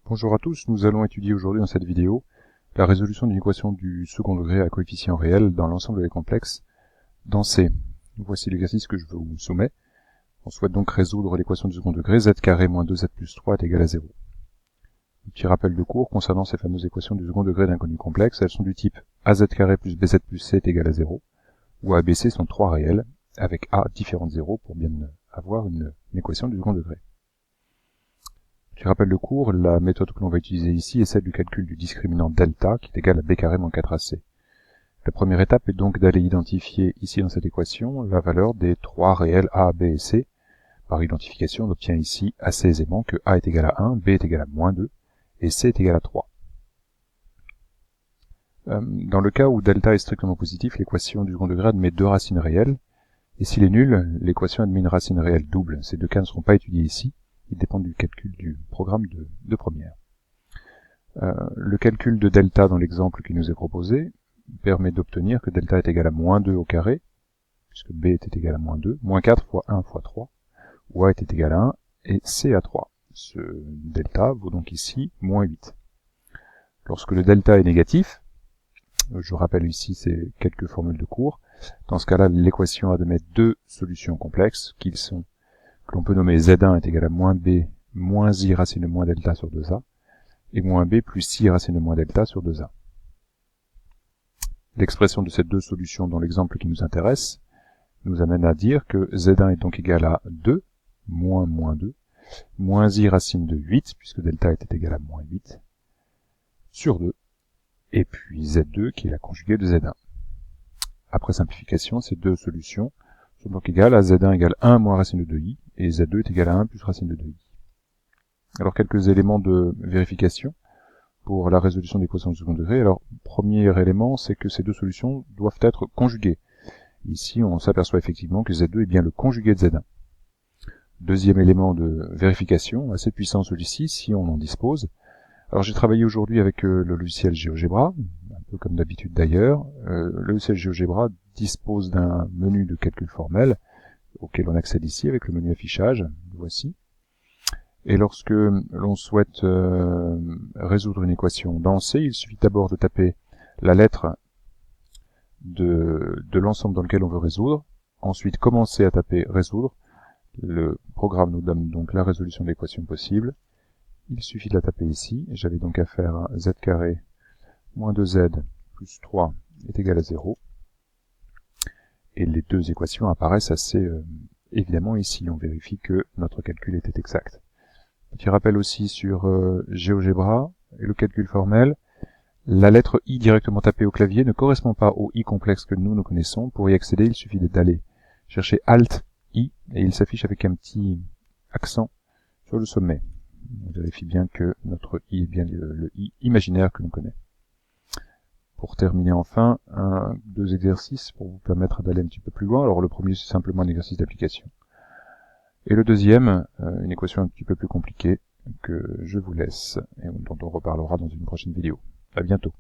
Bonjour à tous, nous allons étudier aujourd'hui dans cette vidéo la résolution d'une équation du second degré à coefficient réel dans l'ensemble des complexes dans C. Voici l'exercice que je vous soumets. On souhaite donc résoudre l'équation du second degré, z carré moins 2z plus 3 est égal à 0. Un petit rappel de cours concernant ces fameuses équations du second degré d'inconnu complexe, elles sont du type az carré plus bz plus c est égal à 0, où a et bc sont trois réels, avec a différent de 0 pour bien avoir une équation du second degré. Je rappelle le cours, la méthode que l'on va utiliser ici est celle du calcul du discriminant delta qui est égal à b carré moins 4ac. La première étape est donc d'aller identifier ici dans cette équation la valeur des trois réels a, b et c. Par identification, on obtient ici assez aisément que a est égal à 1, b est égal à moins 2 et c est égal à 3. Dans le cas où delta est strictement positif, l'équation du second degré admet deux racines réelles, et s'il est nul, l'équation admet une racine réelle double. Ces deux cas ne seront pas étudiés ici. Il dépend du calcul du programme de première. Le calcul de delta dans l'exemple qui nous est proposé permet d'obtenir que delta est égal à moins 2 au carré, puisque b était égal à moins 2, moins 4 fois 1 fois 3, où a était égal à 1, et c à 3. Ce delta vaut donc ici moins 8. Lorsque le delta est négatif, je rappelle ici ces quelques formules de cours, dans ce cas-là, l'équation admet deux solutions complexes, que l'on peut nommer z1 est égal à moins b moins i racine de moins delta sur 2a, et moins b plus i racine de moins delta sur 2a. L'expression de ces deux solutions dans l'exemple qui nous intéresse nous amène à dire que z1 est donc égal à 2, moins 2, moins i racine de 8, puisque delta était égal à moins 8, sur 2, et puis z2 qui est la conjuguée de z1. Après simplification, ces deux solutions sont donc égales à z1 égale 1 moins racine de 2i, et z2 est égal à 1 plus racine de 2i. Alors quelques éléments de vérification pour la résolution de l'équation du second degré. Alors premier élément, c'est que ces deux solutions doivent être conjuguées. Ici, on s'aperçoit effectivement que z2 est bien le conjugué de z1. Deuxième élément de vérification, assez puissant celui-ci, si on en dispose. Alors j'ai travaillé aujourd'hui avec le logiciel GeoGebra, un peu comme d'habitude d'ailleurs. Le logiciel GeoGebra dispose d'un menu de calcul formel auquel on accède ici avec le menu affichage, voici. Et lorsque l'on souhaite résoudre une équation dans C, il suffit d'abord de taper la lettre de l'ensemble dans lequel on veut résoudre, ensuite commencer à taper résoudre. Le programme nous donne donc la résolution de l'équation possible. Il suffit de la taper ici, et j'avais donc à faire z carré moins 2z plus 3 est égal à 0. Et les deux équations apparaissent assez évidemment ici. On vérifie que notre calcul était exact. Petit rappel aussi sur GeoGebra et le calcul formel. La lettre I directement tapée au clavier ne correspond pas au I complexe que nous connaissons. Pour y accéder, il suffit d'aller chercher Alt I et il s'affiche avec un petit accent sur le sommet. On vérifie bien que notre I est bien le I imaginaire que l'on connaît. Pour terminer enfin, deux exercices pour vous permettre d'aller un petit peu plus loin. Alors le premier, c'est simplement un exercice d'application. Et le deuxième, une équation un petit peu plus compliquée que je vous laisse et dont on reparlera dans une prochaine vidéo. À bientôt.